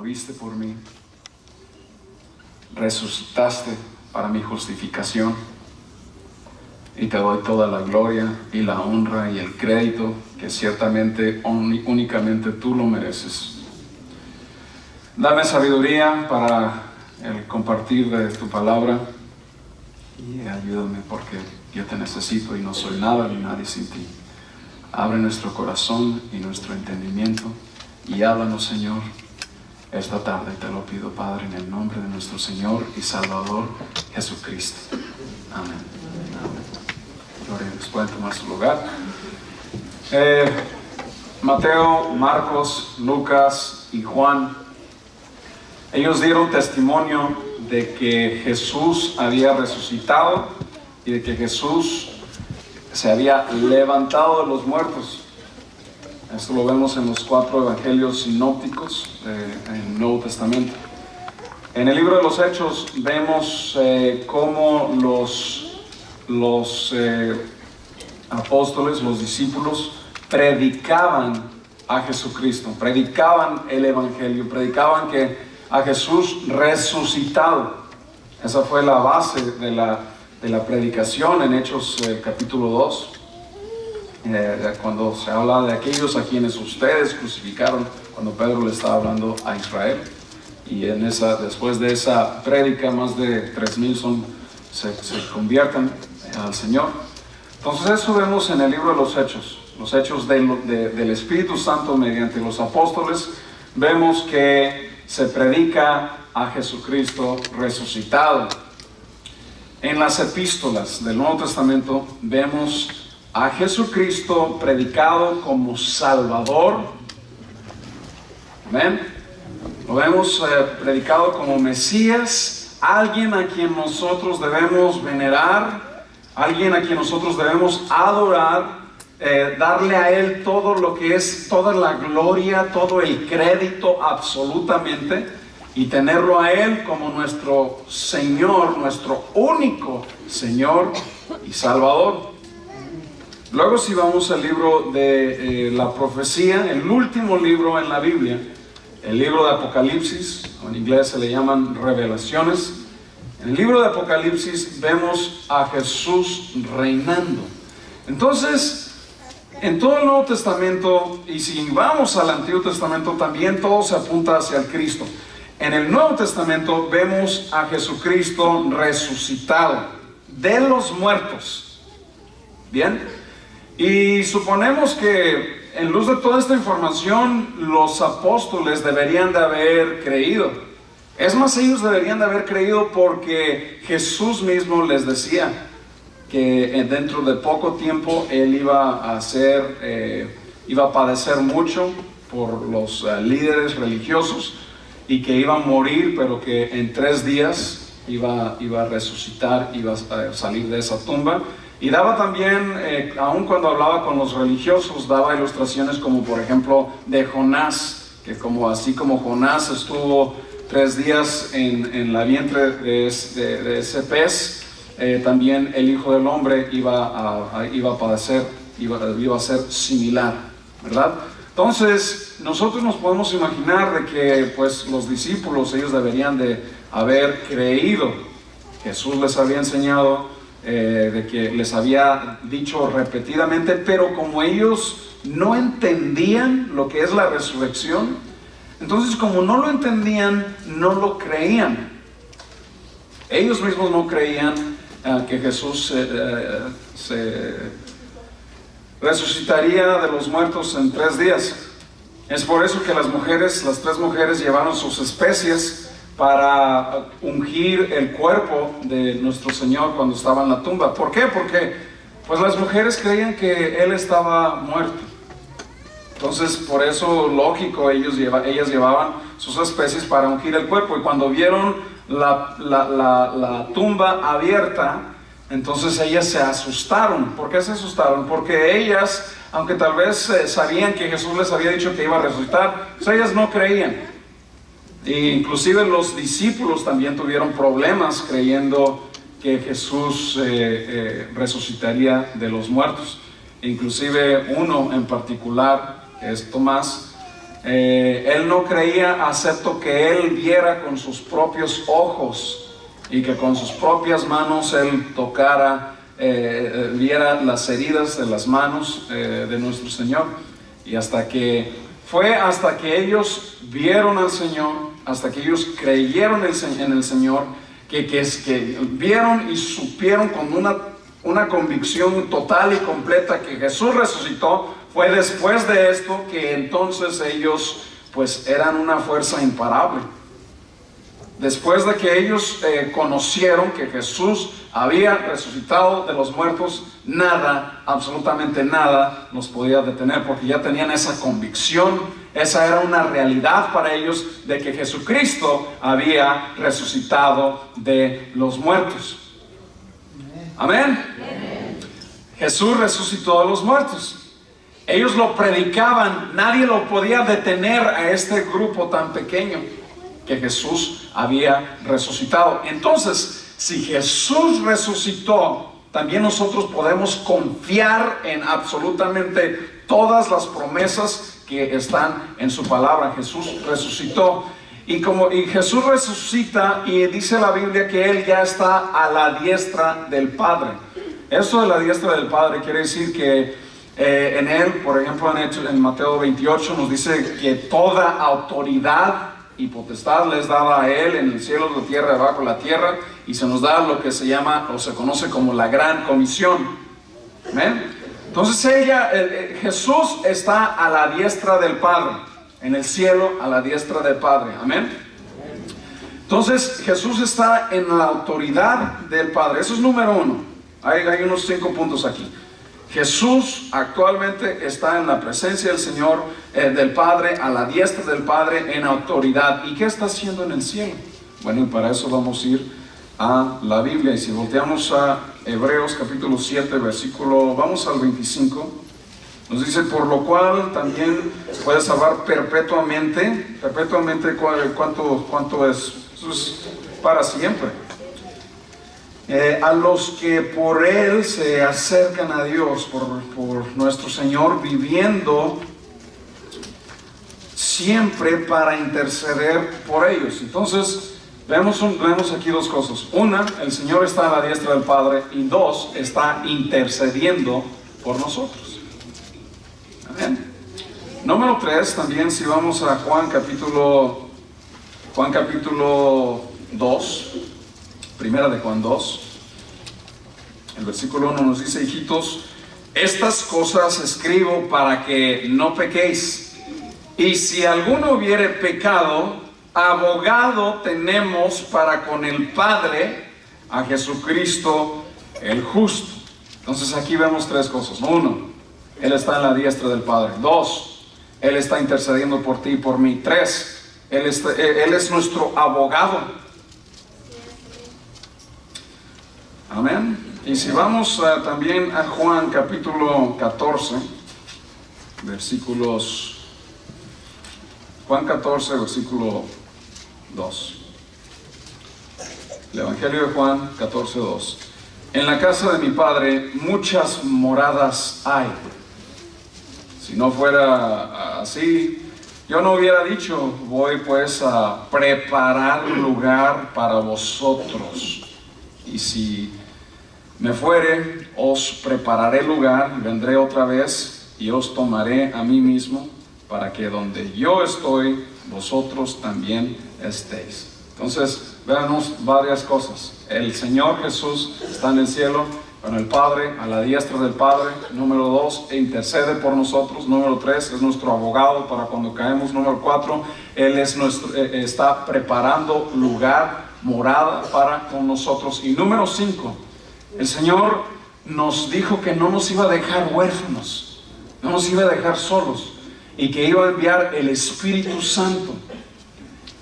moriste por mí, resucitaste para mi justificación, y te doy toda la gloria y la honra y el crédito que ciertamente únicamente tú lo mereces. Dame sabiduría para el compartir de tu palabra y ayúdame, porque yo te necesito y no soy nada ni nadie sin ti. Abre nuestro corazón y nuestro entendimiento y háblanos, Señor, esta tarde. Te lo pido, Padre, en el nombre de nuestro Señor y Salvador Jesucristo. Amén. Gloria a Dios. Pueden tomar su lugar. Mateo, Marcos, Lucas y Juan, ellos dieron testimonio de que Jesús había resucitado y de que Jesús se había levantado de los muertos. Esto lo vemos en los 4 evangelios sinópticos en el Nuevo Testamento. En el libro de los Hechos vemos cómo los apóstoles, los discípulos, predicaban a Jesucristo, predicaban el evangelio, predicaban que a Jesús resucitado. Esa fue la base de la predicación en Hechos capítulo 2, cuando se habla de aquellos a quienes ustedes crucificaron, cuando Pedro le estaba hablando a Israel. Y después de esa prédica, más de 3,000 se convierten al Señor. Entonces eso vemos en el libro de los hechos del Espíritu Santo mediante los apóstoles. Vemos que se predica a Jesucristo resucitado. En las epístolas del Nuevo Testamento vemos a Jesucristo predicado como Salvador. Amén. Lo vemos predicado como Mesías, alguien a quien nosotros debemos venerar, alguien a quien nosotros debemos adorar, darle a Él todo lo que es, toda la gloria, todo el crédito absolutamente, y tenerlo a Él como nuestro Señor, nuestro único Señor y Salvador. Luego, si vamos al libro de la profecía, el último libro en la Biblia, el libro de Apocalipsis, o en inglés se le llaman Revelaciones. En el libro de Apocalipsis vemos a Jesús reinando. Entonces, en todo el Nuevo Testamento, y si vamos al Antiguo Testamento, también todo se apunta hacia el Cristo. En el Nuevo Testamento vemos a Jesucristo resucitado de los muertos. ¿Bien? Y suponemos que en luz de toda esta información, los apóstoles deberían de haber creído. Es más, ellos deberían de haber creído porque Jesús mismo les decía que dentro de poco tiempo Él iba a padecer mucho por los líderes religiosos y que iba a morir, pero que en 3 días iba a resucitar, iba a salir de esa tumba. Y daba también, aun cuando hablaba con los religiosos, daba ilustraciones como por ejemplo de Jonás, que así como Jonás estuvo 3 días en la vientre de ese pez, también el Hijo del Hombre iba a padecer, iba a ser similar, ¿verdad? Entonces nosotros nos podemos imaginar de que pues los discípulos, ellos deberían de haber creído. Jesús les había enseñado, de que les había dicho repetidamente, pero como ellos no entendían lo que es la resurrección, entonces como no lo entendían, no lo creían. Ellos mismos no creían que Jesús se resucitaría de los muertos en 3 días. Es por eso que las 3 mujeres llevaron sus especies para ungir el cuerpo de nuestro Señor cuando estaba en la tumba. ¿Por qué? Porque pues las mujeres creían que Él estaba muerto. Entonces, por eso, lógico, ellas llevaban sus especies para ungir el cuerpo. Y cuando vieron la tumba abierta, entonces ellas se asustaron. ¿Por qué se asustaron? Porque ellas, aunque tal vez sabían que Jesús les había dicho que iba a resucitar, pues ellas no creían. E inclusive los discípulos también tuvieron problemas creyendo que Jesús resucitaría de los muertos. Inclusive uno en particular, que es Tomás, Él no creía, acepto que él viera con sus propios ojos y que con sus propias manos él tocara, viera las heridas de las manos de nuestro Señor. Y hasta que ellos vieron al Señor, hasta que ellos creyeron en el Señor, que vieron y supieron con una convicción total y completa que Jesús resucitó, fue después de esto que entonces ellos pues eran una fuerza imparable. Después de que ellos conocieron que Jesús había resucitado de los muertos, nada, absolutamente nada los podía detener, porque ya tenían esa convicción, esa era una realidad para ellos de que Jesucristo había resucitado de los muertos. Amén. Jesús resucitó de los muertos. Ellos lo predicaban, nadie lo podía detener a este grupo tan pequeño, que Jesús había resucitado. Entonces, si Jesús resucitó, también nosotros podemos confiar en absolutamente todas las promesas que están en su palabra. Jesús resucitó. Y Jesús resucita, y dice la Biblia que Él ya está a la diestra del Padre. Esto de la diestra del Padre quiere decir que en Él, por ejemplo en Mateo 28 nos dice que toda autoridad y potestad les daba a Él en el cielo, la tierra, debajo de la tierra, y se nos da lo que se llama o se conoce como la gran comisión. ¿Amén? Entonces Jesús está a la diestra del Padre, en el cielo a la diestra del Padre. Amén. Entonces Jesús está en la autoridad del Padre. Eso es número uno. Hay unos 5 puntos aquí. Jesús actualmente está en la presencia del Señor, del Padre, a la diestra del Padre en autoridad. ¿Y qué está haciendo en el cielo? Bueno, y para eso vamos a ir a la Biblia. Y si volteamos a Hebreos capítulo 7, vamos al 25, nos dice: por lo cual también puede salvar perpetuamente. Perpetuamente, ¿cuánto es? Eso es para siempre. A los que por Él se acercan a Dios, por nuestro Señor, viviendo siempre para interceder por ellos. Entonces, vemos aquí 2 cosas. Una, el Señor está a la diestra del Padre, y 2, está intercediendo por nosotros. Amén. Número 3, también si vamos a Juan capítulo 2, primera de Juan 2, el versículo 1 nos dice: hijitos, estas cosas escribo para que no pequéis. Y si alguno hubiere pecado, abogado tenemos para con el Padre, a Jesucristo el justo. Entonces aquí vemos 3 cosas. 1, Él está en la diestra del Padre. 2, Él está intercediendo por ti y por mí. 3, Él es nuestro abogado. Amén. Y si vamos también a Juan capítulo 14, Juan 14, versículo 2. El Evangelio de Juan 14, 2. En la casa de mi Padre muchas moradas hay. Si no fuera así, yo no hubiera dicho: voy pues a preparar lugar para vosotros. Y si me fuere, os prepararé lugar, vendré otra vez y os tomaré a mí mismo, para que donde yo estoy, vosotros también estéis. Entonces, veamos varias cosas. El Señor Jesús está en el cielo con el Padre, a la diestra del Padre. Número 2, intercede por nosotros. Número 3, es nuestro abogado para cuando caemos. Número 4, Él está preparando lugar, morada para con nosotros. Y número 5, el Señor nos dijo que no nos iba a dejar huérfanos, no nos iba a dejar solos, y que iba a enviar el Espíritu Santo.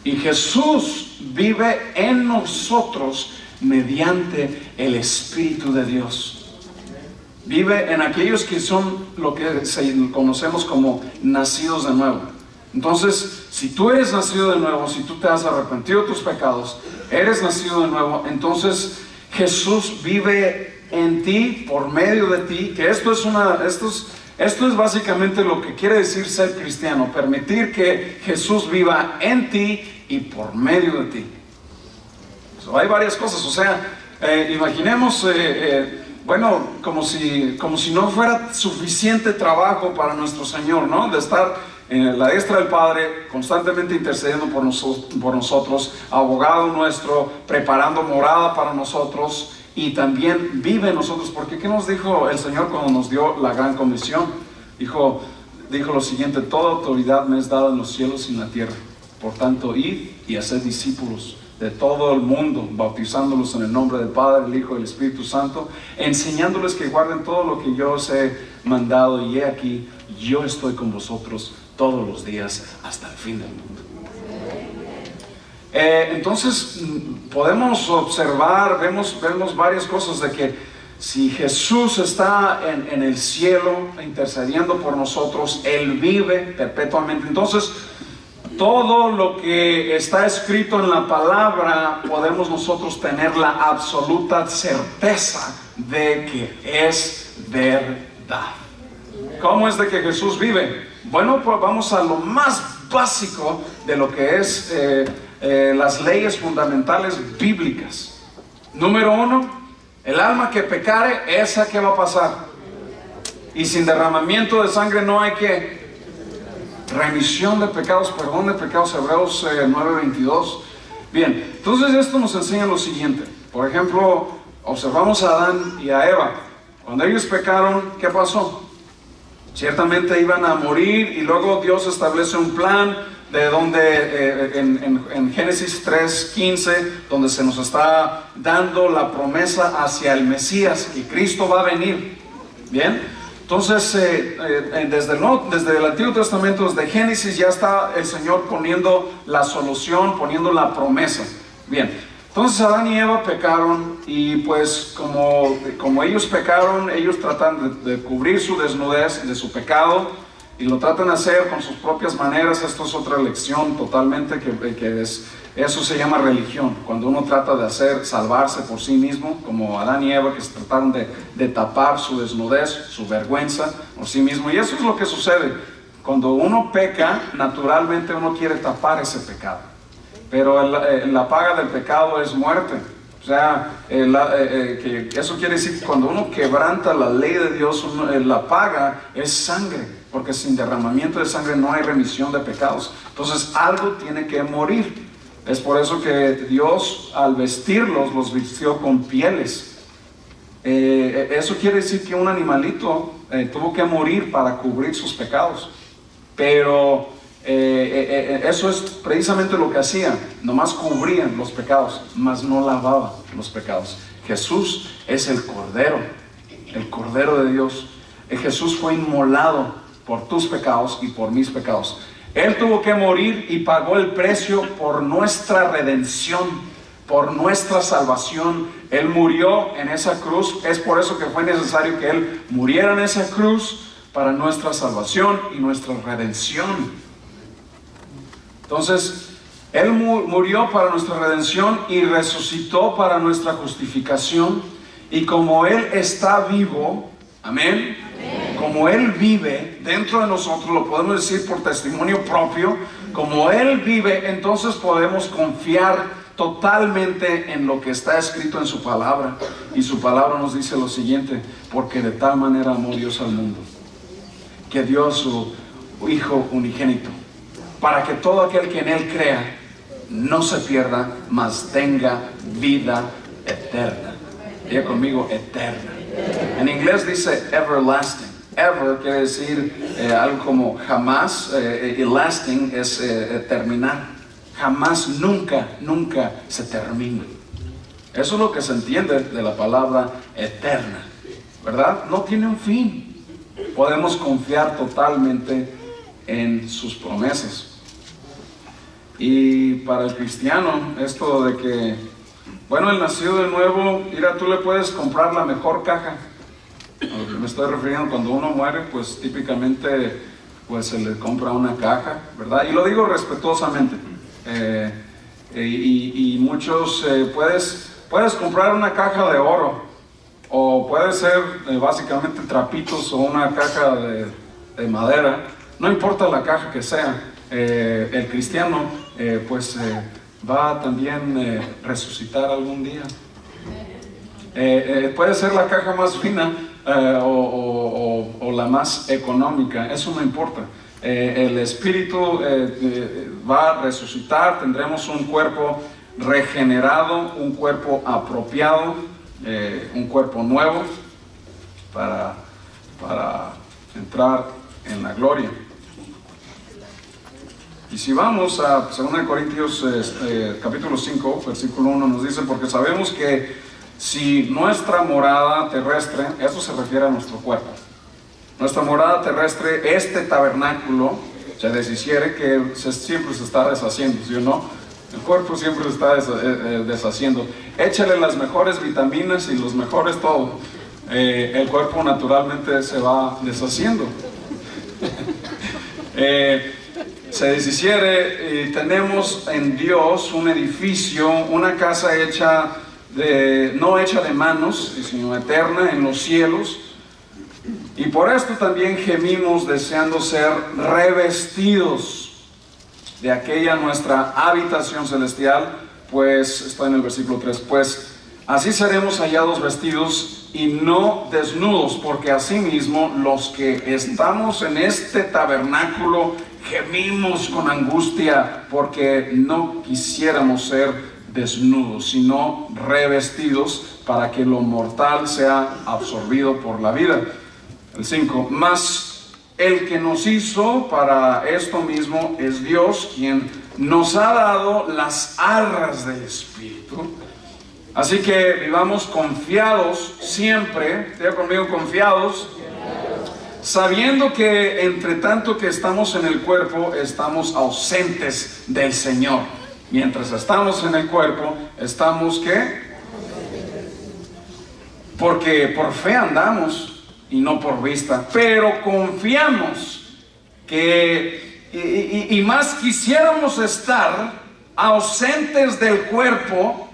Y Jesús vive en nosotros mediante el Espíritu de Dios. Vive en aquellos que son lo que conocemos como nacidos de nuevo. Entonces, si tú eres nacido de nuevo, si tú te has arrepentido de tus pecados, eres nacido de nuevo, entonces Jesús vive en ti, por medio de ti. Que esto es Esto es básicamente lo que quiere decir ser cristiano, permitir que Jesús viva en ti y por medio de ti. Hay varias cosas, o sea, imaginemos, bueno, como si no fuera suficiente trabajo para nuestro Señor, ¿no? De estar en la diestra del Padre, constantemente intercediendo por nosotros, abogado nuestro, preparando morada para nosotros, y también vive en nosotros. Porque ¿qué nos dijo el Señor cuando nos dio la gran comisión? Dijo lo siguiente: toda autoridad me es dada en los cielos y en la tierra. Por tanto, id y haced discípulos de todo el mundo, bautizándolos en el nombre del Padre, el Hijo y el Espíritu Santo, enseñándoles que guarden todo lo que yo os he mandado, y he aquí, yo estoy con vosotros todos los días hasta el fin del mundo. Entonces podemos observar, vemos varias cosas de que si Jesús está en el cielo intercediendo por nosotros, Él vive perpetuamente. Entonces todo lo que está escrito en la palabra podemos nosotros tener la absoluta certeza de que es verdad. ¿Cómo es de que Jesús vive? Bueno, pues vamos a lo más básico de lo que es las leyes fundamentales bíblicas. Número 1, el alma que pecare, esa que va a pasar. Y sin derramamiento de sangre no hay que remisión de pecados, perdón de pecados, Hebreos 9:22. Bien, entonces esto nos enseña lo siguiente. Por ejemplo, observamos a Adán y a Eva. Cuando ellos pecaron, ¿qué pasó? Ciertamente iban a morir, y luego Dios establece un plan de donde en Génesis 3:15, donde se nos está dando la promesa hacia el Mesías, que Cristo va a venir. Bien, entonces desde el Antiguo Testamento, desde Génesis, ya está el Señor poniendo la solución, poniendo la promesa. Bien, entonces Adán y Eva pecaron, y pues como ellos pecaron, ellos tratan de cubrir su desnudez de su pecado, y lo tratan de hacer con sus propias maneras. Esto es otra lección totalmente, eso se llama religión, cuando uno trata de salvarse por sí mismo, como Adán y Eva, que se trataron de tapar su desnudez, su vergüenza por sí mismo. Y eso es lo que sucede cuando uno peca. Naturalmente uno quiere tapar ese pecado, pero la paga del pecado es muerte. O sea, que eso quiere decir que cuando uno quebranta la ley de Dios, la paga es sangre, porque sin derramamiento de sangre no hay remisión de pecados. Entonces algo tiene que morir. Es por eso que Dios, al vestirlos, los vistió con pieles. Eso quiere decir que un animalito tuvo que morir para cubrir sus pecados. Pero eso es precisamente lo que hacían. Nomás cubrían los pecados, mas no lavaban los pecados. Jesús es el Cordero de Dios. Jesús fue inmolado por tus pecados y por mis pecados. Él tuvo que morir y pagó el precio por nuestra redención, por nuestra salvación. Él murió en esa cruz. Es por eso que fue necesario que Él muriera en esa cruz, para nuestra salvación y nuestra redención. Entonces, Él murió para nuestra redención y resucitó para nuestra justificación. Y como Él está vivo, amén, como Él vive dentro de nosotros, lo podemos decir por testimonio propio, como Él vive, entonces podemos confiar totalmente en lo que está escrito en su palabra. Y su palabra nos dice lo siguiente: porque de tal manera amó Dios al mundo, que dio a su Hijo unigénito, para que todo aquel que en Él crea no se pierda, mas tenga vida eterna. Diga conmigo: eterna. En inglés dice everlasting. Ever quiere decir algo como jamás, y lasting es terminar. Jamás, nunca se termina. Eso es lo que se entiende de la palabra eterna, ¿verdad? No tiene un fin. Podemos confiar totalmente en sus promesas. Y para el cristiano, esto de que, bueno, el nacido de nuevo, mira, tú le puedes comprar la mejor caja. A lo que me estoy refiriendo, cuando uno muere, pues típicamente pues se le compra una caja, ¿verdad? Y lo digo respetuosamente. Y muchos puedes comprar una caja de oro, o puede ser básicamente trapitos o una caja de madera. No importa la caja que sea, el cristiano va a también resucitar algún día. Puede ser la caja más fina o la más económica, eso no importa. El Espíritu va a resucitar, tendremos un cuerpo regenerado, un cuerpo apropiado, un cuerpo nuevo para entrar en la gloria. Y si vamos a 2 Corintios capítulo 5, versículo 1, nos dice: porque sabemos que si nuestra morada terrestre, eso se refiere a nuestro cuerpo, nuestra morada terrestre, este tabernáculo, se deshiciere, que siempre se está deshaciendo, ¿sí o no? El cuerpo siempre se está deshaciendo. Échale las mejores vitaminas y los mejores todo. El cuerpo naturalmente se va deshaciendo. Se deshiciere y tenemos en Dios un edificio, una casa no hecha de manos, sino eterna en los cielos. Y por esto también gemimos deseando ser revestidos de aquella nuestra habitación celestial, pues, está en el versículo 3, pues así seremos hallados vestidos y no desnudos, porque asimismo los que estamos en este tabernáculo gemimos con angustia, porque no quisiéramos ser desnudos, sino revestidos, para que lo mortal sea absorbido por la vida. El 5, mas el que nos hizo para esto mismo es Dios, quien nos ha dado las arras del Espíritu. Así que vivamos confiados siempre, diga conmigo, confiados, sabiendo que entre tanto que estamos en el cuerpo, estamos ausentes del Señor. Mientras estamos en el cuerpo, estamos ¿qué? Porque por fe andamos y no por vista, pero confiamos que y más quisiéramos estar ausentes del cuerpo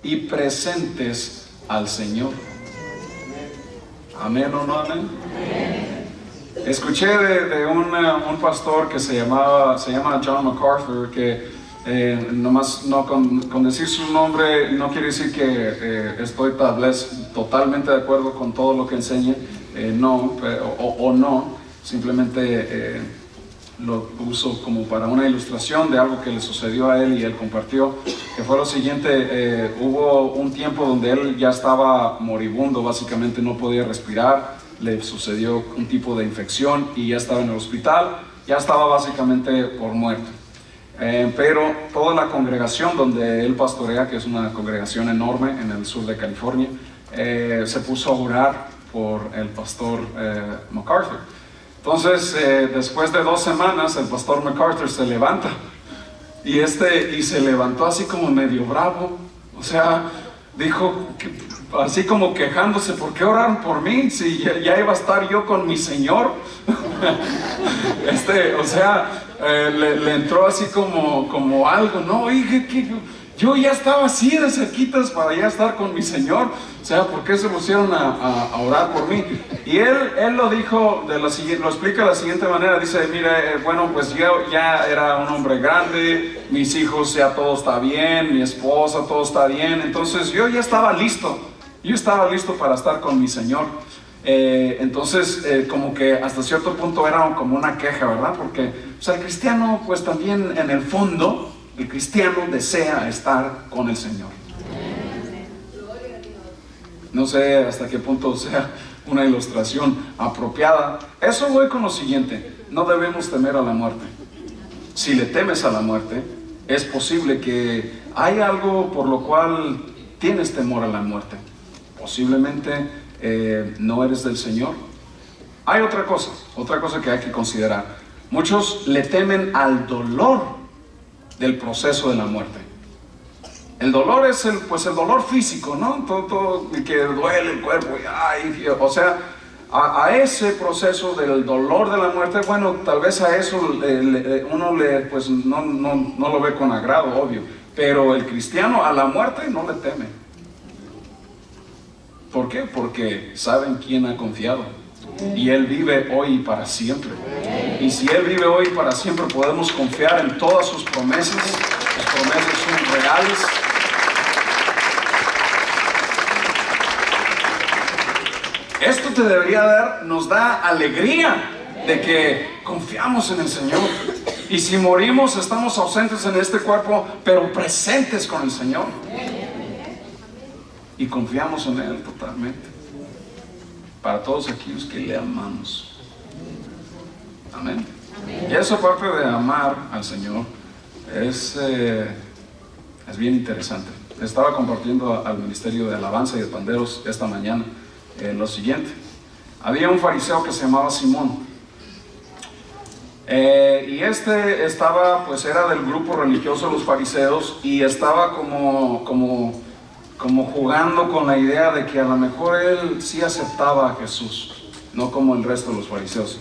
y presentes al Señor. ¿Amén o no amén? Escuché de un pastor que se llama John MacArthur, que nomás no con decir su nombre no quiere decir que estoy tal vez totalmente de acuerdo con todo lo que enseña, no, no, simplemente lo uso como para una ilustración de algo que le sucedió a él, y él compartió que fue lo siguiente. Hubo un tiempo donde él ya estaba moribundo, básicamente no podía respirar, le sucedió un tipo de infección y ya estaba en el hospital, ya estaba básicamente por muerto. Pero toda la congregación donde él pastorea, que es una congregación enorme en el sur de California, se puso a orar por el pastor MacArthur. Entonces, después de 2 semanas, el pastor MacArthur se levanta y se levantó así como medio bravo, o sea, dijo así como quejándose: ¿por qué oraron por mí si ya iba a estar yo con mi Señor? O sea, le entró así como algo, no, oye, yo ya estaba así de cerquitas para ya estar con mi Señor, o sea, ¿por qué se pusieron a orar por mí? Y él lo dijo, lo explica de la siguiente manera, dice: mire, bueno, pues yo ya era un hombre grande, mis hijos ya todo está bien, mi esposa todo está bien, entonces yo ya estaba listo para estar con mi Señor. Entonces como que hasta cierto punto era como una queja, ¿verdad? Porque el cristiano, pues también en el fondo, el cristiano desea estar con el Señor. No sé hasta qué punto sea una ilustración apropiada. Eso voy con lo siguiente: no debemos temer a la muerte. Si le temes a la muerte, es posible que hay algo por lo cual tienes temor a la muerte. Posiblemente no eres del Señor. Hay otra cosa que hay que considerar. Muchos le temen al dolor del proceso de la muerte. El dolor es el dolor físico, ¿no? Todo que duele el cuerpo, o sea, a ese proceso del dolor de la muerte, bueno, tal vez a eso uno no lo ve con agrado, obvio, pero el cristiano a la muerte no le teme. ¿Por qué? Porque saben quién ha confiado. Y Él vive hoy y para siempre. Y si Él vive hoy y para siempre, podemos confiar en todas sus promesas. Las promesas son reales. Esto te debería dar, nos da alegría de que confiamos en el Señor. Y si morimos, estamos ausentes en este cuerpo, pero presentes con el Señor. Y confiamos en Él totalmente. Para todos aquellos que le amamos. Amén. Y esa parte de amar al Señor es bien interesante. Estaba compartiendo al Ministerio de Alabanza y de Panderos esta mañana lo siguiente. Había un fariseo que se llamaba Simón. Y estaba, pues era del grupo religioso de los fariseos, y estaba como jugando con la idea de que a lo mejor él sí aceptaba a Jesús, no como el resto de los fariseos.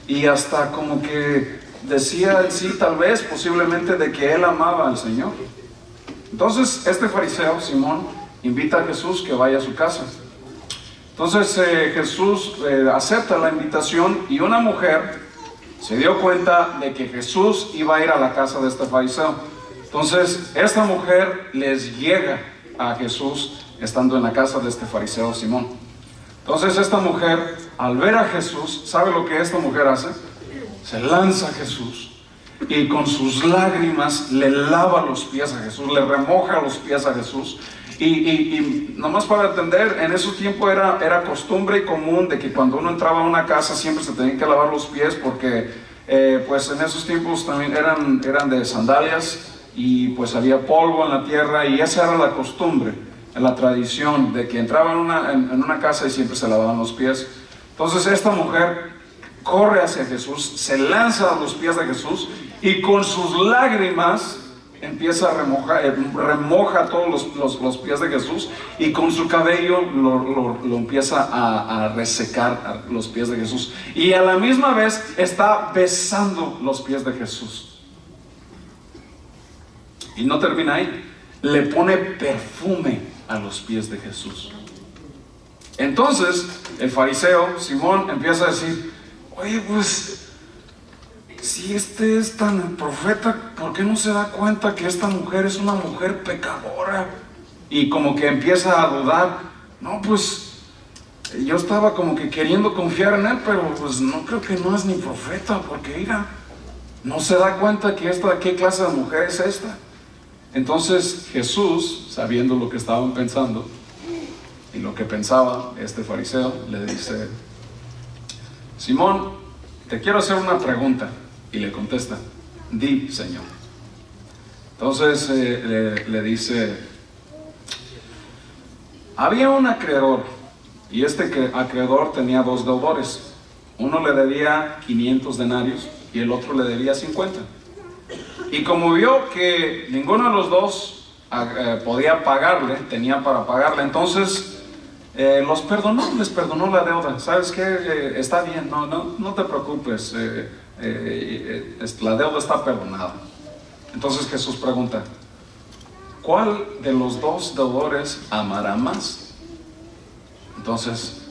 Y hasta como que decía sí, tal vez, posiblemente, de que él amaba al Señor. Entonces este fariseo, Simón, invita a Jesús que vaya a su casa. Entonces Jesús acepta la invitación, y una mujer se dio cuenta de que Jesús iba a ir a la casa de este fariseo. Entonces esta mujer les llega a Jesús estando en la casa de este fariseo Simón. Entonces esta mujer, al ver a Jesús, ¿sabe lo que esta mujer hace? Se lanza a Jesús y con sus lágrimas le lava los pies a Jesús, le remoja los pies a Jesús. Y nomás para entender, en ese tiempo era costumbre y común de que cuando uno entraba a una casa siempre se tenía que lavar los pies, porque pues en esos tiempos también eran de sandalias, y pues había polvo en la tierra, y esa era la costumbre, la tradición de que entraban en una casa y siempre se lavaban los pies. Entonces esta mujer corre hacia Jesús, se lanza a los pies de Jesús, y con sus lágrimas empieza a remoja todos los pies de Jesús, y con su cabello lo empieza a resecar los pies de Jesús, y a la misma vez está besando los pies de Jesús. Y no termina ahí, le pone perfume a los pies de Jesús. Entonces el fariseo Simón empieza a decir: oye, pues si este es tan profeta, ¿por qué no se da cuenta que esta mujer es una mujer pecadora? Y como que empieza a dudar. No, pues yo estaba como que queriendo confiar en él, pero pues no creo que no es ni profeta, porque mira, no se da cuenta que qué clase de mujer es esta. Entonces Jesús, sabiendo lo que estaban pensando y lo que pensaba este fariseo, le dice: Simón, te quiero hacer una pregunta. Y le contesta: di, Señor. Entonces le dice: había un acreedor, y este acreedor tenía 2 deudores. Uno le debía 500 denarios y el otro le debía 50. Y como vio que ninguno de los dos podía pagarle, tenía para pagarle, entonces les perdonó la deuda. ¿Sabes qué? Está bien, no te preocupes, la deuda está perdonada. Entonces Jesús pregunta: ¿cuál de los 2 deudores amará más? Entonces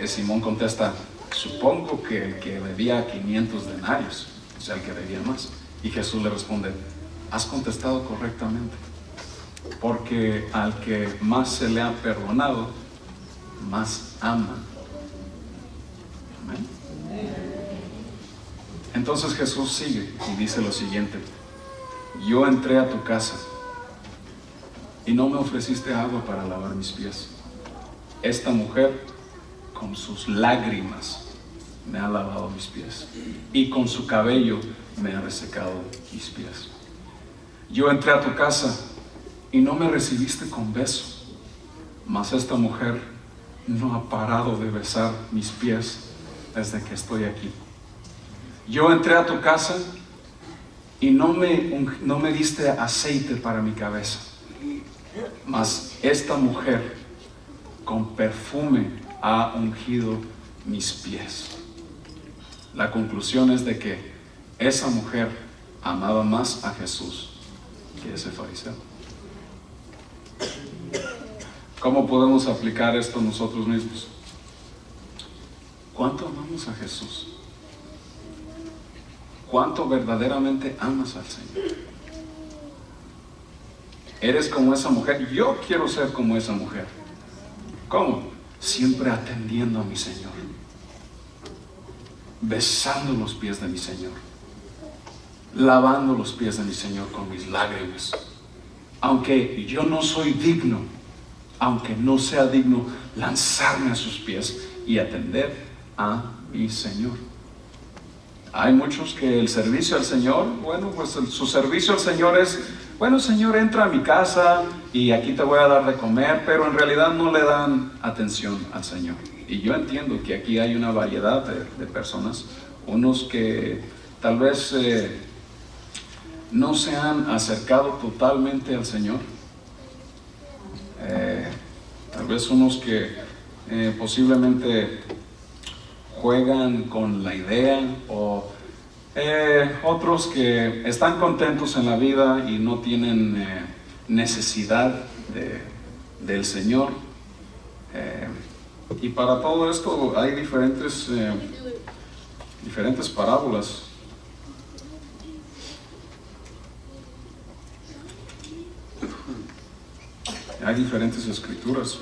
Simón contesta: supongo que el que debía 500 denarios, o sea, el que debía más. Y Jesús le responde: has contestado correctamente, porque al que más se le ha perdonado, más ama. Amén. Entonces Jesús sigue y dice lo siguiente: yo entré a tu casa y no me ofreciste agua para lavar mis pies. Esta mujer con sus lágrimas me ha lavado mis pies, y con su cabello me ha resecado mis pies. Yo entré a tu casa y no me recibiste con beso, mas esta mujer no ha parado de besar mis pies desde que estoy aquí. Yo entré a tu casa y no me diste aceite para mi cabeza, mas esta mujer con perfume ha ungido mis pies. La conclusión es de que esa mujer amaba más a Jesús que ese fariseo. ¿Cómo podemos aplicar esto nosotros mismos? ¿Cuánto amamos a Jesús? ¿Cuánto verdaderamente amas al Señor? ¿Eres como esa mujer? Yo quiero ser como esa mujer. ¿Cómo? Siempre atendiendo a mi Señor, besando los pies de mi Señor, lavando los pies de mi Señor con mis lágrimas. Aunque yo no soy digno, aunque no sea digno, lanzarme a sus pies y atender a mi Señor. Hay muchos que el servicio al Señor, bueno, pues su servicio al Señor es, bueno, Señor, entra a mi casa y aquí te voy a dar de comer, pero en realidad no le dan atención al Señor. Y yo entiendo que aquí hay una variedad de personas, unos que tal vez no se han acercado totalmente al Señor, tal vez unos que posiblemente juegan con la idea, o otros que están contentos en la vida y no tienen necesidad del Señor. Y para todo esto hay diferentes parábolas. Hay diferentes escrituras.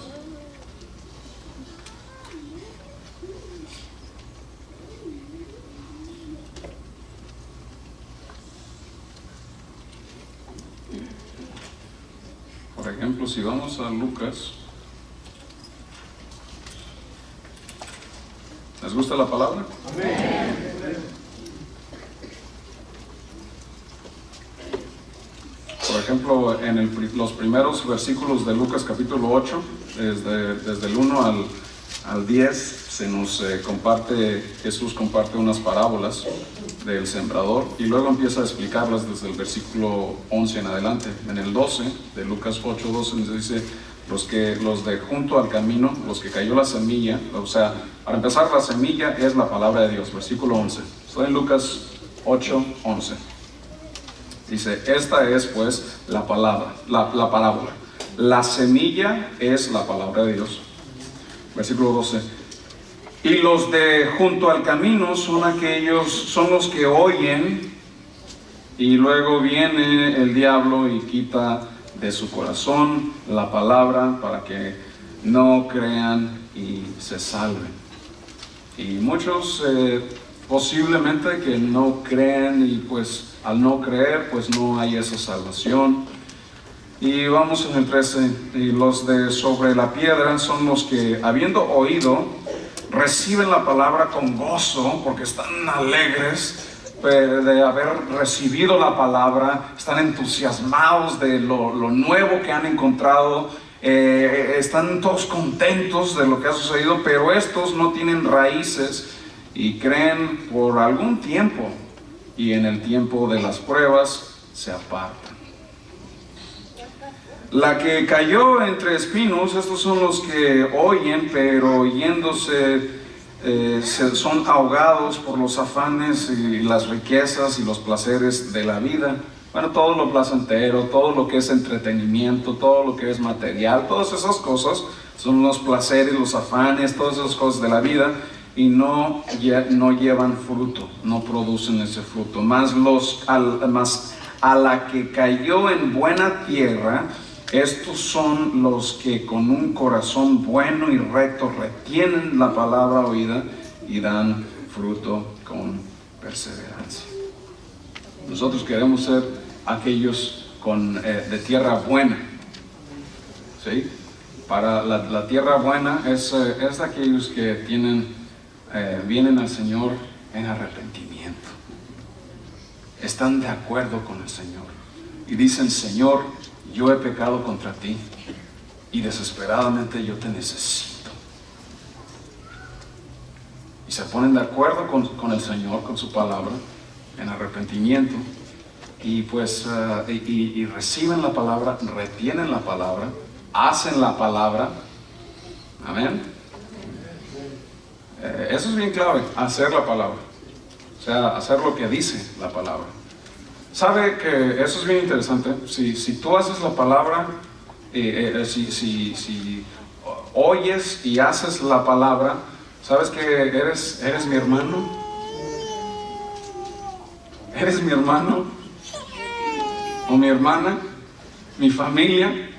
Por ejemplo, si vamos a Lucas, ¿les gusta la palabra? Amén. Por ejemplo, en los primeros versículos de Lucas capítulo 8, desde el 1 al 10, se nos Jesús comparte unas parábolas del sembrador y luego empieza a explicarlas desde el versículo 11 en adelante. En el 12 de Lucas 8:12 nos dice, los de junto al camino, los que cayó la semilla, o sea, para empezar, la semilla es la palabra de Dios, versículo 11. Estoy en Lucas 8:11. Dice, esta es pues la palabra, la parábola. La semilla es la palabra de Dios. Versículo 12. Y los de junto al camino son los que oyen, y luego viene el diablo y quita de su corazón la palabra para que no crean y se salven. Y muchos posiblemente que no crean, y pues al no creer pues no hay esa salvación. Y vamos en el 13, y los de sobre la piedra son los que, habiendo oído, reciben la palabra con gozo, porque están alegres de haber recibido la palabra, están entusiasmados de lo nuevo que han encontrado, están todos contentos de lo que ha sucedido, pero estos no tienen raíces y creen por algún tiempo, y en el tiempo de las pruebas se apartan. La que cayó entre espinos, estos son los que oyen, pero yéndose son ahogados por los afanes y las riquezas y los placeres de la vida. Bueno, todo lo placentero, todo lo que es entretenimiento, todo lo que es material, todas esas cosas son los placeres, los afanes, todas esas cosas de la vida, y no llevan fruto, no producen ese fruto. Más a la que cayó en buena tierra, estos son los que con un corazón bueno y recto retienen la palabra oída y dan fruto con perseverancia. Nosotros queremos ser aquellos de tierra buena, ¿sí? Para la tierra buena es aquellos que vienen al Señor en arrepentimiento, están de acuerdo con el Señor y dicen: Señor, yo he pecado contra ti y desesperadamente yo te necesito. Y se ponen de acuerdo con el Señor, con su palabra, en arrepentimiento, y pues y reciben la palabra, retienen la palabra, hacen la palabra. Amén. Eso es bien clave, hacer la palabra, o sea, hacer lo que dice la palabra. ¿Sabe que eso es bien interesante? Si tú haces la palabra, si oyes y haces la palabra, ¿sabes que eres mi hermano? ¿Eres mi hermano? ¿O mi hermana? ¿Mi familia?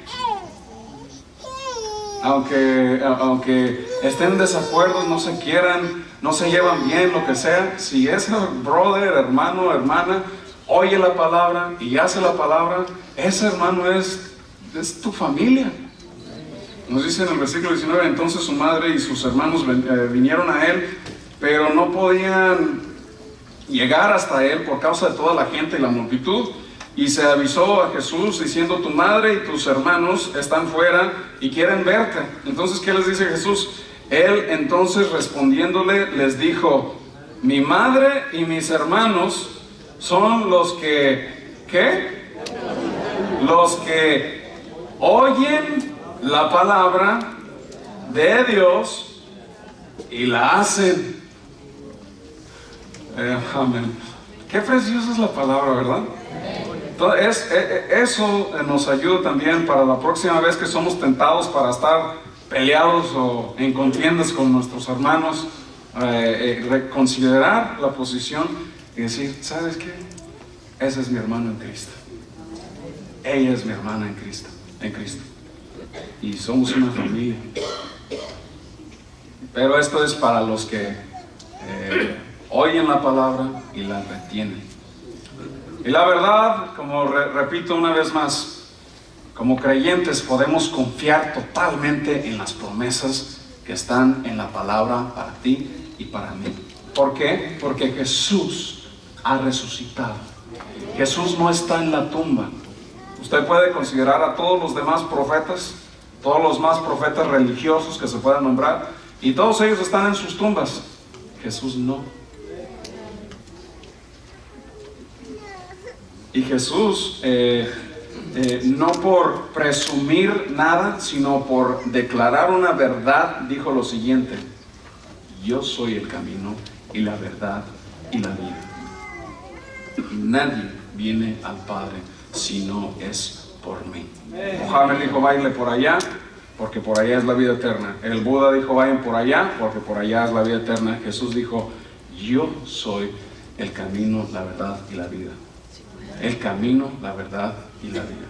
Aunque estén en desacuerdos, no se quieran, no se llevan bien, lo que sea, si ese brother, hermano, hermana, oye la palabra y hace la palabra, ese hermano es tu familia. Nos dice en el versículo 19, entonces su madre y sus hermanos vinieron a él, pero no podían llegar hasta él por causa de toda la gente y la multitud. Y se avisó a Jesús diciendo, tu madre y tus hermanos están fuera y quieren verte. Entonces, ¿qué les dice Jesús? Él entonces respondiéndole les dijo, mi madre y mis hermanos son los que, ¿qué? Los que oyen la palabra de Dios y la hacen. Amén. Qué preciosa es la palabra, ¿verdad? Entonces, eso nos ayuda también para la próxima vez que somos tentados para estar peleados o en contiendas con nuestros hermanos, reconsiderar la posición y decir, ¿sabes qué? Ese es mi hermano en Cristo. Ella es mi hermana en Cristo. Y somos una familia. Pero esto es para los que oyen la palabra y la retienen. Y la verdad, como repito una vez más, como creyentes podemos confiar totalmente en las promesas que están en la palabra para ti y para mí. ¿Por qué? Porque Jesús ha resucitado. Jesús no está en la tumba. Usted puede considerar a todos los demás profetas, todos los más profetas religiosos que se puedan nombrar, y todos ellos están en sus tumbas. Jesús no. Y Jesús, no por presumir nada, sino por declarar una verdad, dijo lo siguiente: yo soy el camino y la verdad y la vida. Y nadie viene al Padre si no es por mí. Mohammed dijo, vayan por allá, porque por allá es la vida eterna. El Buda dijo, vayan por allá, porque por allá es la vida eterna. Jesús dijo, yo soy el camino, la verdad y la vida. El camino, la verdad y la vida.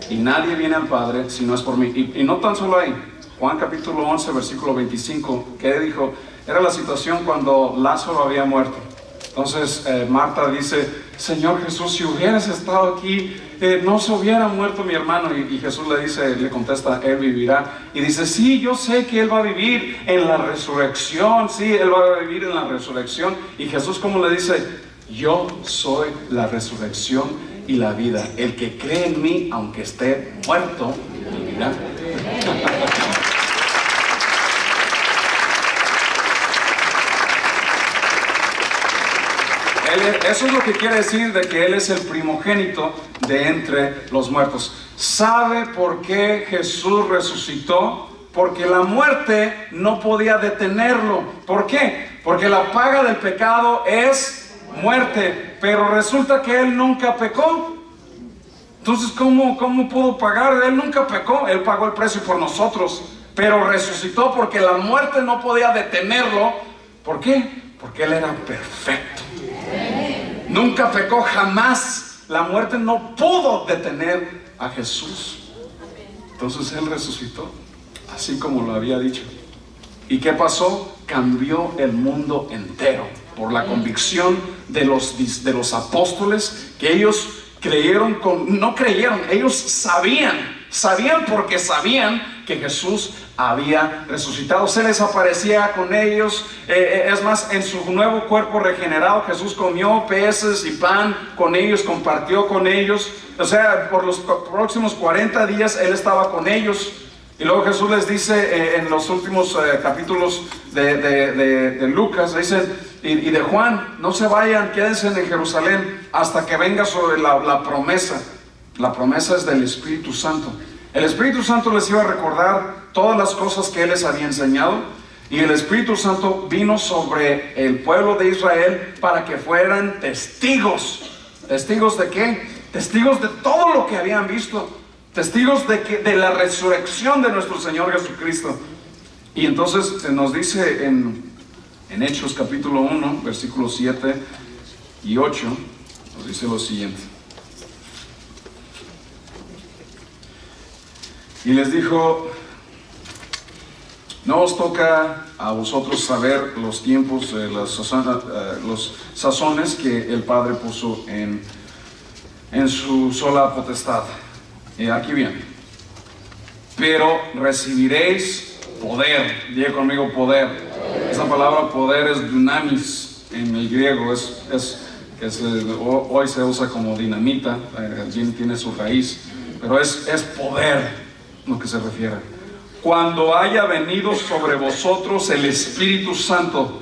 Y nadie viene al Padre si no es por mí. Y no tan solo ahí. Juan capítulo 11, versículo 25, que dijo, era la situación cuando Lázaro había muerto. Entonces Marta dice, Señor Jesús, si hubieras estado aquí, no se hubiera muerto mi hermano. Y Jesús le contesta, él vivirá. Y dice, sí, yo sé que él va a vivir en la resurrección. Sí, él va a vivir en la resurrección. Y Jesús, ¿cómo le dice? Yo soy la resurrección y la vida. El que cree en mí, aunque esté muerto, vivirá. Eso es lo que quiere decir de que Él es el primogénito de entre los muertos. ¿Sabe por qué Jesús resucitó? Porque la muerte no podía detenerlo. ¿Por qué? Porque la paga del pecado es muerte, pero resulta que Él nunca pecó. Entonces, ¿cómo pudo pagar? Él nunca pecó, Él pagó el precio por nosotros, pero resucitó porque la muerte no podía detenerlo. ¿Por qué? Porque Él era perfecto. Nunca pecó, jamás. La muerte no pudo detener a Jesús. Entonces Él resucitó, así como lo había dicho. ¿Y qué pasó? Cambió el mundo entero por la convicción de los apóstoles, que ellos creyeron no creyeron, ellos sabían porque sabían que Jesús había resucitado. Se les aparecía con ellos, es más, en su nuevo cuerpo regenerado Jesús comió peces y pan con ellos, compartió con ellos. O sea, por los próximos 40 días Él estaba con ellos. Y luego Jesús les dice en los últimos capítulos de Lucas, dice, y de Juan, no se vayan, quédense en Jerusalén hasta que venga sobre la promesa. La promesa es del Espíritu Santo. El Espíritu Santo les iba a recordar todas las cosas que Él les había enseñado, y el Espíritu Santo vino sobre el pueblo de Israel para que fueran testigos. ¿Testigos de qué? Testigos de todo lo que habían visto. testigos de la resurrección de nuestro Señor Jesucristo. Y entonces nos dice en Hechos capítulo 1, versículos 7 y 8, nos dice lo siguiente. Y les dijo: no os toca a vosotros saber los tiempos, los sazones que el Padre puso en su sola potestad. Aquí viene. Pero recibiréis poder. Diga conmigo poder. Esa palabra poder es dunamis en el griego. Hoy se usa como dinamita. Tiene su raíz. Pero es poder lo que se refiere. Cuando haya venido sobre vosotros el Espíritu Santo,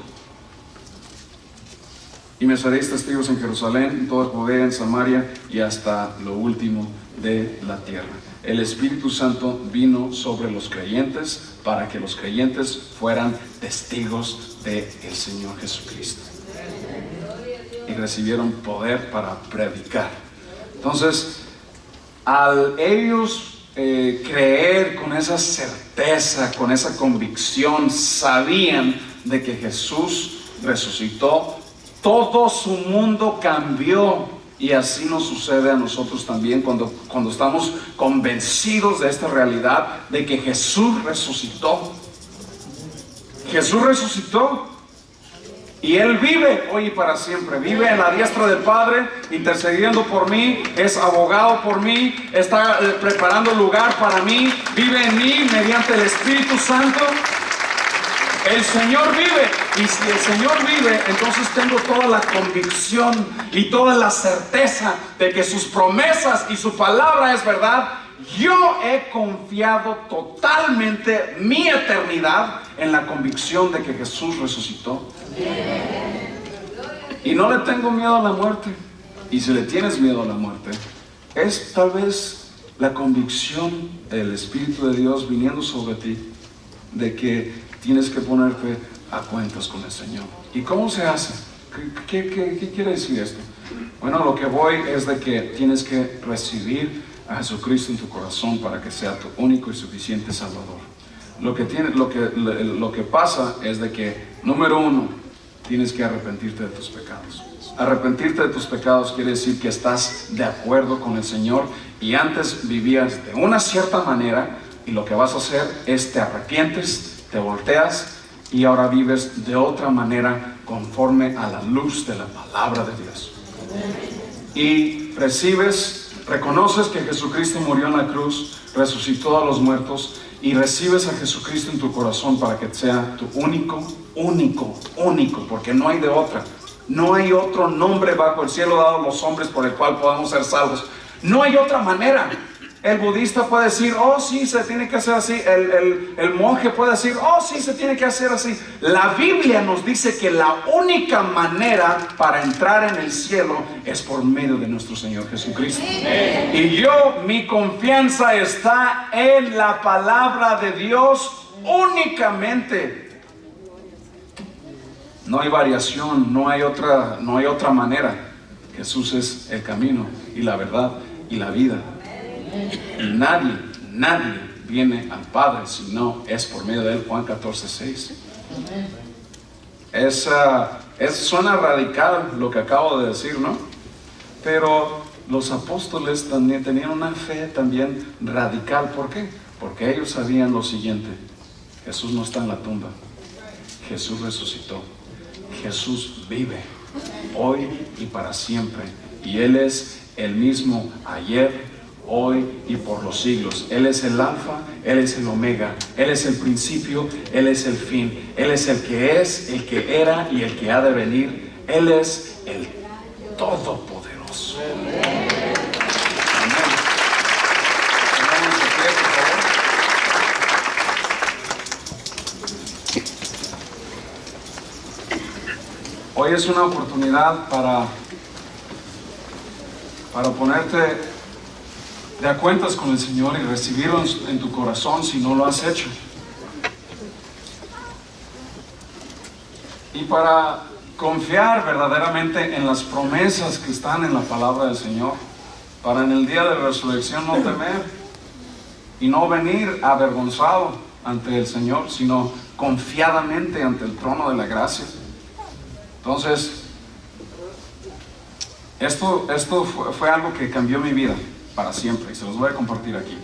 y me seréis testigos en Jerusalén, en toda Judea, en Samaria y hasta lo último de la tierra. El Espíritu Santo vino sobre los creyentes para que los creyentes fueran testigos del Señor Jesucristo. Y recibieron poder para predicar. Entonces, al ellos creer con esa certeza, con esa convicción, sabían de que Jesús resucitó, todo su mundo cambió. Y así nos sucede a nosotros también cuando estamos convencidos de esta realidad de que Jesús resucitó. Jesús resucitó y Él vive hoy y para siempre. Vive en la diestra del Padre, intercediendo por mí, es abogado por mí, está preparando lugar para mí, vive en mí mediante el Espíritu Santo. El Señor vive, y si el Señor vive, entonces tengo toda la convicción y toda la certeza de que sus promesas y su palabra es verdad. Yo he confiado totalmente mi eternidad en la convicción de que Jesús resucitó. Y no le tengo miedo a la muerte. Y si le tienes miedo a la muerte, es tal vez la convicción del Espíritu de Dios viniendo sobre ti de que tienes que ponerte a cuentas con el Señor. ¿Y cómo se hace? ¿Qué quiere decir esto? Bueno, lo que voy es de que tienes que recibir a Jesucristo en tu corazón para que sea tu único y suficiente Salvador. Lo que pasa es de que, número uno, tienes que arrepentirte de tus pecados. Arrepentirte de tus pecados quiere decir que estás de acuerdo con el Señor y antes vivías de una cierta manera y lo que vas a hacer es te arrepientes, te volteas y ahora vives de otra manera conforme a la luz de la palabra de Dios. Y reconoces que Jesucristo murió en la cruz, resucitó a los muertos y recibes a Jesucristo en tu corazón para que sea tu único, porque no hay de otra. No hay otro nombre bajo el cielo dado a los hombres por el cual podamos ser salvos. No hay otra manera. El budista puede decir, oh sí, se tiene que hacer así. El monje puede decir, oh sí, se tiene que hacer así. La Biblia nos dice que la única manera para entrar en el cielo es por medio de nuestro Señor Jesucristo. Y mi confianza está en la palabra de Dios únicamente. No hay variación, no hay otra manera. Jesús es el camino y la verdad y la vida. Nadie viene al Padre si no es por medio de Él. Juan 14:6. Suena radical lo que acabo de decir, ¿no? Pero los apóstoles también tenían una fe también radical. ¿Por qué? Porque ellos sabían lo siguiente: Jesús no está en la tumba, Jesús resucitó, Jesús vive hoy y para siempre, y Él es el mismo ayer, hoy y por los siglos. Él es el alfa, Él es el omega, Él es el principio, Él es el fin, Él es, el que era y el que ha de venir. Él es el todopoderoso. Amén. Hoy es una oportunidad para ponerte de a cuentas con el Señor y recibirlo en tu corazón si no lo has hecho. Y para confiar verdaderamente en las promesas que están en la palabra del Señor, para en el día de resurrección no temer, y no venir avergonzado ante el Señor, sino confiadamente ante el trono de la gracia. Entonces, esto fue algo que cambió mi vida para siempre y se los voy a compartir aquí.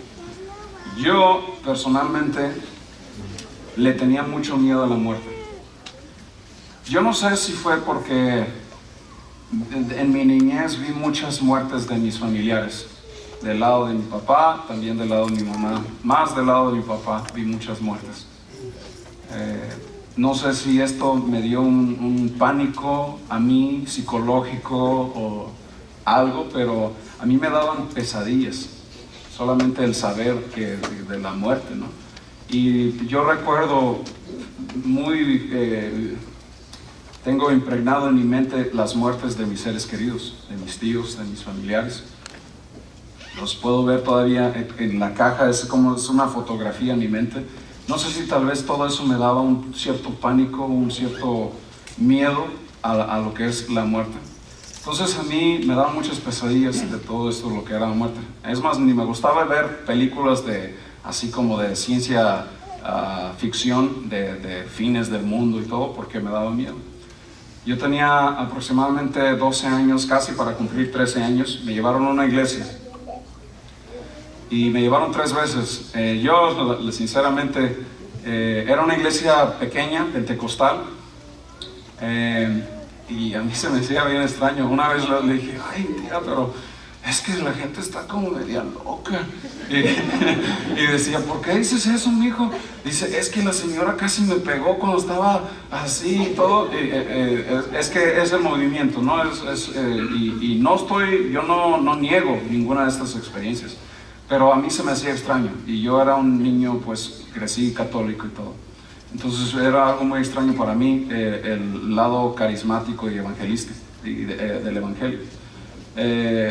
Yo personalmente le tenía mucho miedo a la muerte. Yo no sé si fue porque en mi niñez vi muchas muertes de mis familiares, del lado de mi papá, también del lado de mi mamá, más del lado de mi papá vi muchas muertes. No sé si esto me dio un pánico a mí psicológico o algo, pero a mí me daban pesadillas, solamente el saber de la muerte, ¿no? Y yo recuerdo tengo impregnado en mi mente las muertes de mis seres queridos, de mis tíos, de mis familiares. Los puedo ver todavía en la caja, es una fotografía en mi mente. No sé si tal vez todo eso me daba un cierto pánico, un cierto miedo a lo que es la muerte. Entonces a mí me daban muchas pesadillas de todo esto, lo que era la muerte. Es más, ni me gustaba ver películas así como de ciencia ficción, de fines del mundo y todo, porque me daba miedo. Yo tenía aproximadamente 12 años, casi para cumplir 13 años, me llevaron a una iglesia. Y me llevaron 3 veces. Yo, sinceramente, era una iglesia pequeña, pentecostal, y a mí se me hacía bien extraño. Una vez le dije, ay tía, pero es que la gente está como media loca. Y decía, ¿por qué dices eso, mijo? Dice, es que la señora casi me pegó cuando estaba así y todo. Es que es el movimiento, ¿no? Y yo no niego ninguna de estas experiencias. Pero a mí se me hacía extraño, y yo era un niño, pues crecí católico y todo. Entonces era algo muy extraño para mí, el lado carismático y evangelista del evangelio,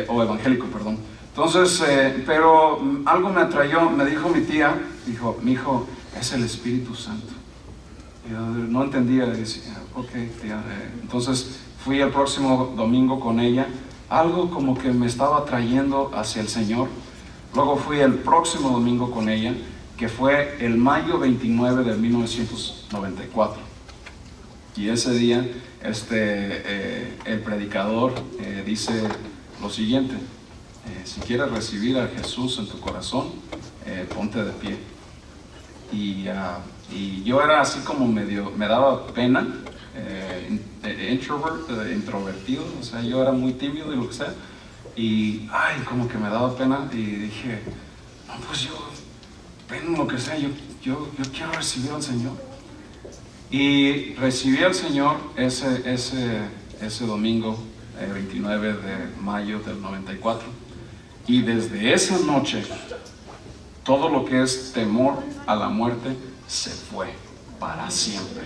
o evangélico, perdón. Entonces, pero algo me atrayó, me dijo mi tía, dijo, mi hijo, es el Espíritu Santo. Y yo no entendía, decía, ok, tía. Entonces fui el próximo domingo con ella, algo como que me estaba atrayendo hacia el Señor. Luego fui el próximo domingo con ella, que fue el mayo 29 de 1994. Y ese día el predicador dice lo siguiente: si quieres recibir a Jesús en tu corazón, ponte de pie. Y yo era así como me daba pena, introvertido, o sea, yo era muy tímido y lo que sea. Y, como que me daba pena, y dije, no, pues yo, ven lo que sea, yo quiero recibir al Señor. Y recibí al Señor ese domingo, 29 de mayo del 94. Y desde esa noche, todo lo que es temor a la muerte se fue para siempre.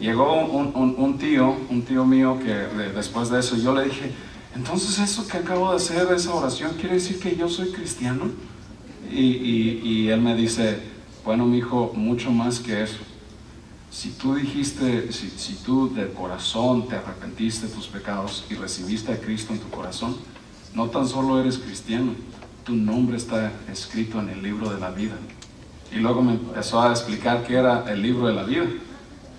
Llegó un tío mío que después de eso yo le dije, entonces eso que acabo de hacer, esa oración, ¿quiere decir que yo soy cristiano? Y él me dice, bueno, mi hijo, mucho más que eso. Si tú dijiste, si tú de corazón te arrepentiste de tus pecados y recibiste a Cristo en tu corazón, no tan solo eres cristiano, tu nombre está escrito en el libro de la vida. Y luego me empezó a explicar qué era el libro de la vida.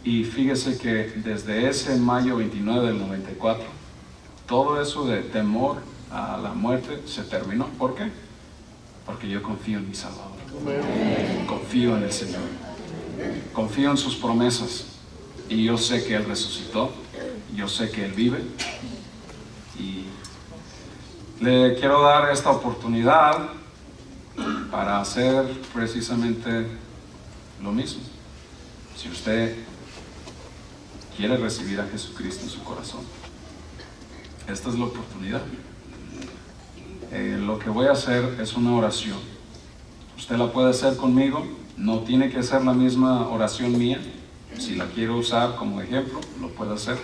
Y fíjese que desde ese mayo 29 del 94, todo eso de temor a la muerte se terminó. ¿Por qué? Porque yo confío en mi Salvador. Confío en el Señor. Confío en sus promesas. Y yo sé que Él resucitó. Yo sé que Él vive. Y le quiero dar esta oportunidad para hacer precisamente lo mismo. Si usted quiere recibir a Jesucristo en su corazón, esta es la oportunidad. Lo que voy a hacer es una oración. Usted la puede hacer conmigo, no tiene que ser la misma oración mía. Si la quiere usar como ejemplo, lo puede hacer.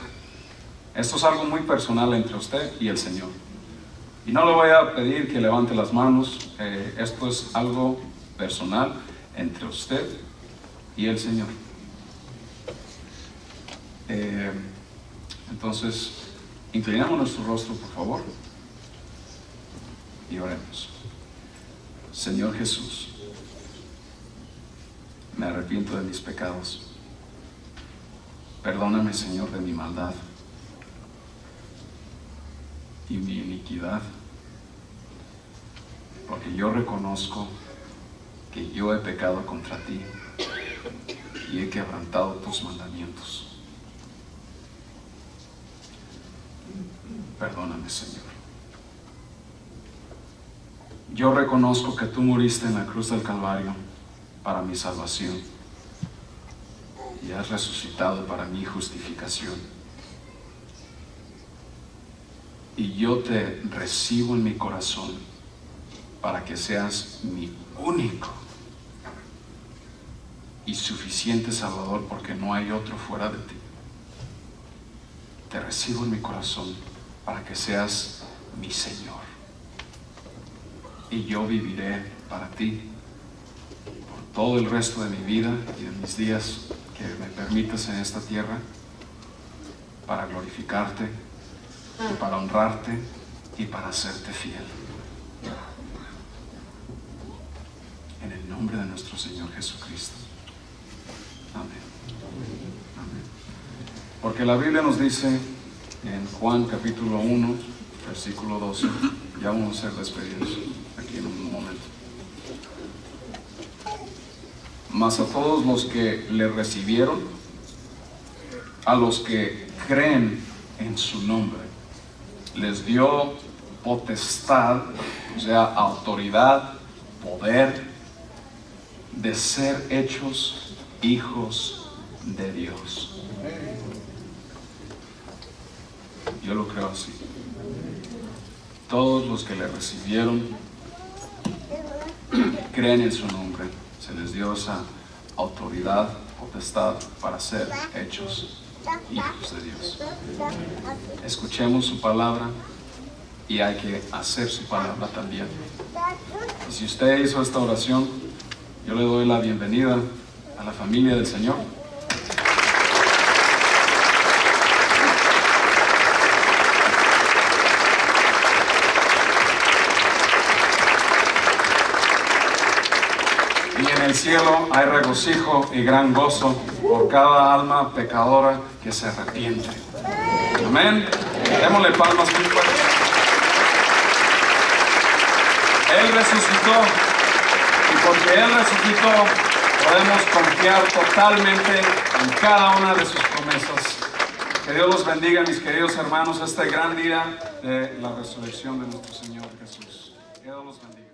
Esto es algo muy personal entre usted y el Señor. Y no le voy a pedir que levante las manos, esto es algo personal entre usted y el Señor. Entonces, inclinamos nuestro rostro, por favor, y oremos. Señor Jesús, Me arrepiento de mis pecados. Perdóname, Señor, de mi maldad y mi iniquidad, porque yo reconozco que yo he pecado contra ti y he quebrantado tus mandamientos. Perdóname, Señor. Yo reconozco que tú muriste en la cruz del Calvario para mi salvación y has resucitado para mi justificación. Y yo te recibo en mi corazón para que seas mi único y suficiente Salvador, porque no hay otro fuera de ti. Te recibo en mi corazón para que seas mi Señor. Y yo viviré para ti por todo el resto de mi vida y de mis días que me permitas en esta tierra, para glorificarte y para honrarte y para serte fiel. En el nombre de nuestro Señor Jesucristo. Amén. Amén. Porque la Biblia nos dice en Juan capítulo 1, versículo 12, ya vamos a ser despedidos aquí en un momento. Mas a todos los que le recibieron, a los que creen en su nombre, les dio potestad, o sea, autoridad, poder, de ser hechos hijos de Dios. Yo lo creo así. Todos los que le recibieron, creen en su nombre, se les dio esa autoridad, potestad para ser hechos hijos de Dios. Escuchemos su palabra y hay que hacer su palabra también. Y si usted hizo esta oración, yo le doy la bienvenida a la familia del Señor. Y en el cielo hay regocijo y gran gozo por cada alma pecadora que se arrepiente. Amén. Démosle palmas muy fuertes. Él resucitó, y porque Él resucitó, podemos confiar totalmente en cada una de sus promesas. Que Dios los bendiga, mis queridos hermanos, este gran día de la resurrección de nuestro Señor Jesús. Que Dios los bendiga.